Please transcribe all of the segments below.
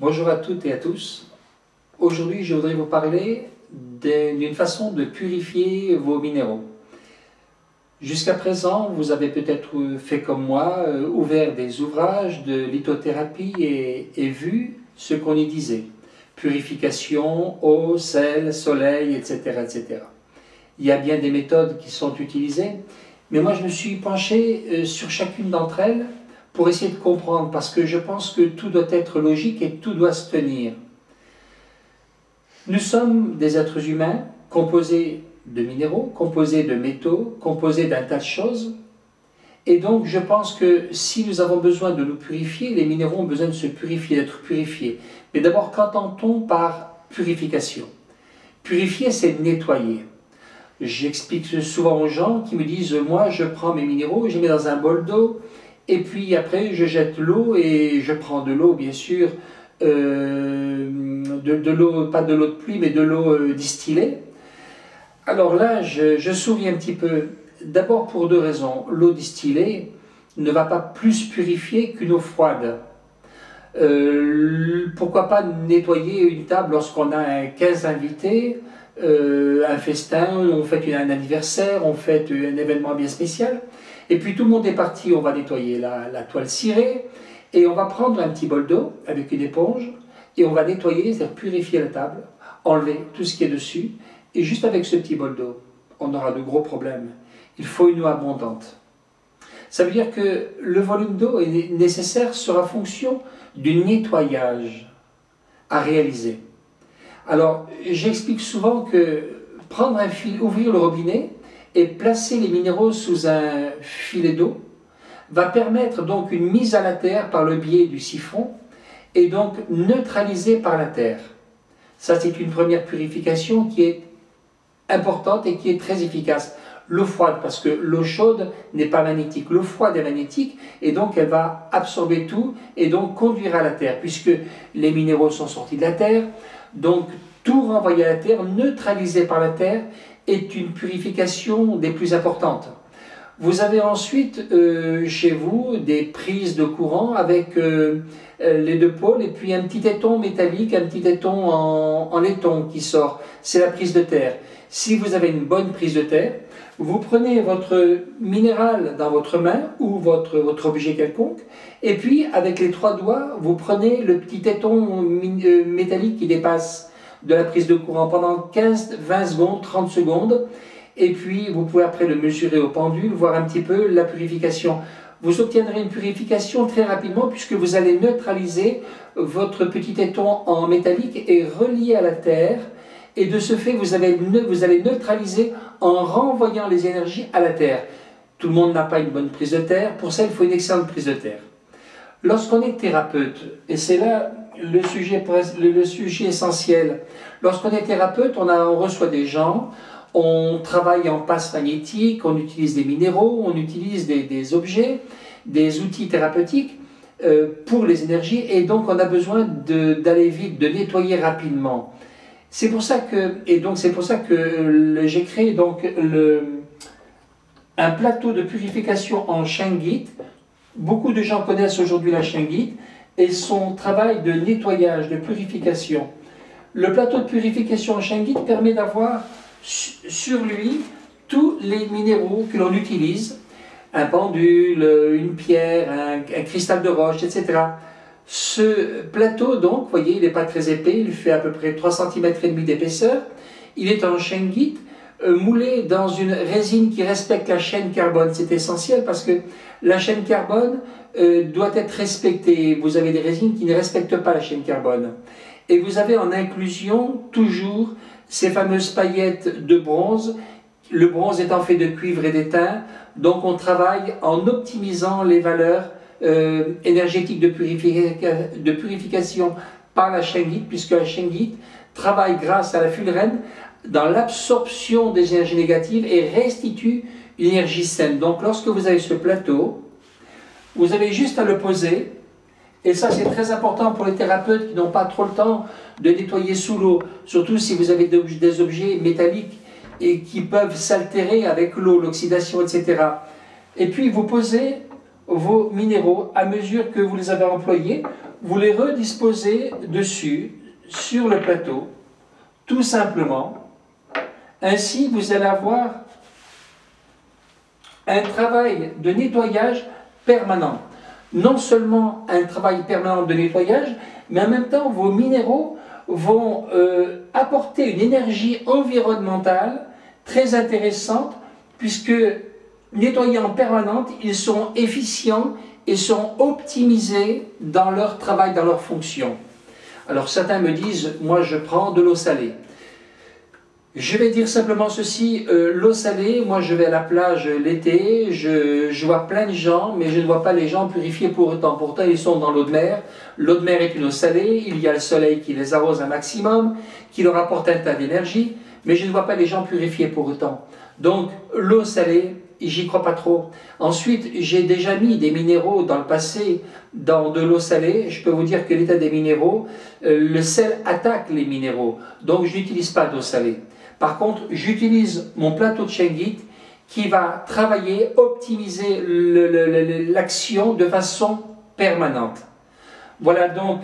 Bonjour à toutes et à tous. Aujourd'hui, je voudrais vous parler d'une façon de purifier vos minéraux. Jusqu'à présent, vous avez peut-être fait comme moi, ouvert des ouvrages de lithothérapie et vu ce qu'on y disait. Purification, eau, sel, soleil, etc., etc. Il y a bien des méthodes qui sont utilisées, mais moi je me suis penché sur chacune d'entre elles pour essayer de comprendre, parce que je pense que tout doit être logique et tout doit se tenir. Nous sommes des êtres humains composés de minéraux, composés de métaux, composés d'un tas de choses, et donc je pense que si nous avons besoin de nous purifier, les minéraux ont besoin de se purifier, d'être purifiés. Mais d'abord, qu'entend-on par purification? Purifier, c'est nettoyer. J'explique souvent aux gens qui me disent « moi je prends mes minéraux, je les mets dans un bol d'eau, et puis après je jette l'eau et je prends de l'eau bien sûr, de l'eau, pas de l'eau de pluie mais de l'eau distillée ». Alors là je souris un petit peu, d'abord pour deux raisons. L'eau distillée ne va pas plus purifier qu'une eau froide. Pourquoi pas nettoyer une table lorsqu'on a 15 invités, un festin, on fête un anniversaire, on fête un événement bien spécial, et puis tout le monde est parti, on va nettoyer la toile cirée, et on va prendre un petit bol d'eau avec une éponge, et on va nettoyer, c'est-à-dire purifier la table, enlever tout ce qui est dessus, et juste avec ce petit bol d'eau, on aura de gros problèmes. Il faut une eau abondante. Ça veut dire que le volume d'eau nécessaire sera fonction du nettoyage à réaliser. Alors, j'explique souvent que prendre un fil, ouvrir le robinet et placer les minéraux sous un filet d'eau va permettre donc une mise à la terre par le biais du siphon et donc neutralisée par la terre. Ça, c'est une première purification qui est importante et qui est très efficace. L'eau froide, parce que l'eau chaude n'est pas magnétique. L'eau froide est magnétique et donc elle va absorber tout et donc conduire à la terre, puisque les minéraux sont sortis de la terre. Donc tout renvoyé à la terre, neutralisé par la terre, est une purification des plus importantes. Vous avez ensuite chez vous des prises de courant avec les deux pôles et puis un petit éton métallique, un petit éton en laiton qui sort. C'est la prise de terre. Si vous avez une bonne prise de terre, vous prenez votre minéral dans votre main ou votre objet quelconque, et puis avec les trois doigts, vous prenez le petit éton métallique qui dépasse de la prise de courant pendant 15, 20 secondes, 30 secondes, et puis vous pouvez après le mesurer au pendule, voir un petit peu la purification. Vous obtiendrez une purification très rapidement puisque vous allez neutraliser votre petit éton en métallique et relié à la terre. Et de ce fait, vous allez neutraliser en renvoyant les énergies à la terre. Tout le monde n'a pas une bonne prise de terre, pour ça il faut une excellente prise de terre. Lorsqu'on est thérapeute, et c'est là le sujet essentiel, lorsqu'on est thérapeute, on reçoit des gens, on travaille en passe magnétique, on utilise des minéraux, on utilise des objets, des outils thérapeutiques pour les énergies, et donc on a besoin d'aller vite, de nettoyer rapidement. C'est pour ça que j'ai créé donc un plateau de purification en Shungite. Beaucoup de gens connaissent aujourd'hui la Shungite et son travail de nettoyage, de purification. Le plateau de purification en Shungite permet d'avoir sur lui tous les minéraux que l'on utilise, un pendule, une pierre, un cristal de roche, etc. Ce plateau, donc, vous voyez, il n'est pas très épais, il fait à peu près 3,5 cm d'épaisseur. Il est en Shungite, moulé dans une résine qui respecte la chaîne carbone. C'est essentiel parce que la chaîne carbone doit être respectée. Vous avez des résines qui ne respectent pas la chaîne carbone. Et vous avez en inclusion toujours ces fameuses paillettes de bronze, le bronze étant fait de cuivre et d'étain. Donc on travaille en optimisant les valeurs énergétique de purification par la Shungite, puisque la Shungite travaille grâce à la fullerène dans l'absorption des énergies négatives et restitue une énergie saine. Donc lorsque vous avez ce plateau, vous avez juste à le poser, et ça c'est très important pour les thérapeutes qui n'ont pas trop le temps de nettoyer sous l'eau, surtout si vous avez des objets métalliques et qui peuvent s'altérer avec l'eau, l'oxydation, etc. Et puis vous posez vos minéraux à mesure que vous les avez employés, vous les redisposez dessus, sur le plateau, tout simplement. Ainsi, vous allez avoir un travail de nettoyage permanent. Non seulement un travail permanent de nettoyage, mais en même temps, vos minéraux vont apporter une énergie environnementale très intéressante, puisque nettoyés en permanente, ils sont efficients et sont optimisés dans leur travail, dans leur fonction. Alors certains me disent, moi je prends de l'eau salée. Je vais dire simplement ceci, l'eau salée, moi je vais à la plage l'été, je vois plein de gens, mais je ne vois pas les gens purifiés pour autant. Pourtant ils sont dans l'eau de mer. L'eau de mer est une eau salée, il y a le soleil qui les arrose un maximum, qui leur apporte un tas d'énergie, mais je ne vois pas les gens purifiés pour autant. Donc l'eau salée, j'y crois pas trop. Ensuite, j'ai déjà mis des minéraux dans le passé dans de l'eau salée. Je peux vous dire que l'état des minéraux, le sel attaque les minéraux. Donc je n'utilise pas d'eau salée. Par contre, j'utilise mon plateau de Chengit qui va travailler, optimiser l'action de façon permanente. Voilà donc,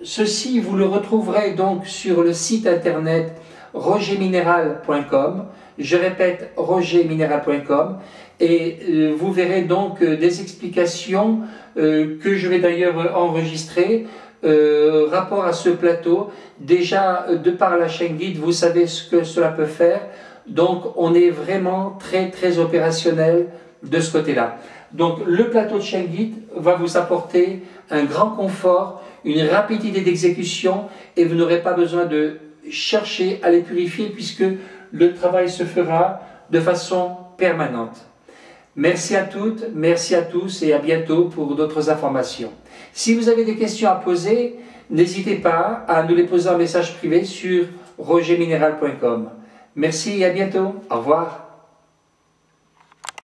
ceci vous le retrouverez donc sur le site internet rogermineral.com. Je répète, rogermineral.com, et vous verrez donc des explications que je vais d'ailleurs enregistrer rapport à ce plateau. Déjà, de par la chaîne guide, vous savez ce que cela peut faire. Donc, on est vraiment très opérationnel de ce côté-là. Donc, le plateau de chaîne guide va vous apporter un grand confort, une rapidité d'exécution, et vous n'aurez pas besoin de chercher à les purifier, puisque le travail se fera de façon permanente. Merci à toutes, merci à tous, et à bientôt pour d'autres informations. Si vous avez des questions à poser, n'hésitez pas à nous les poser en message privé sur rogermineral.com. Merci et à bientôt. Au revoir.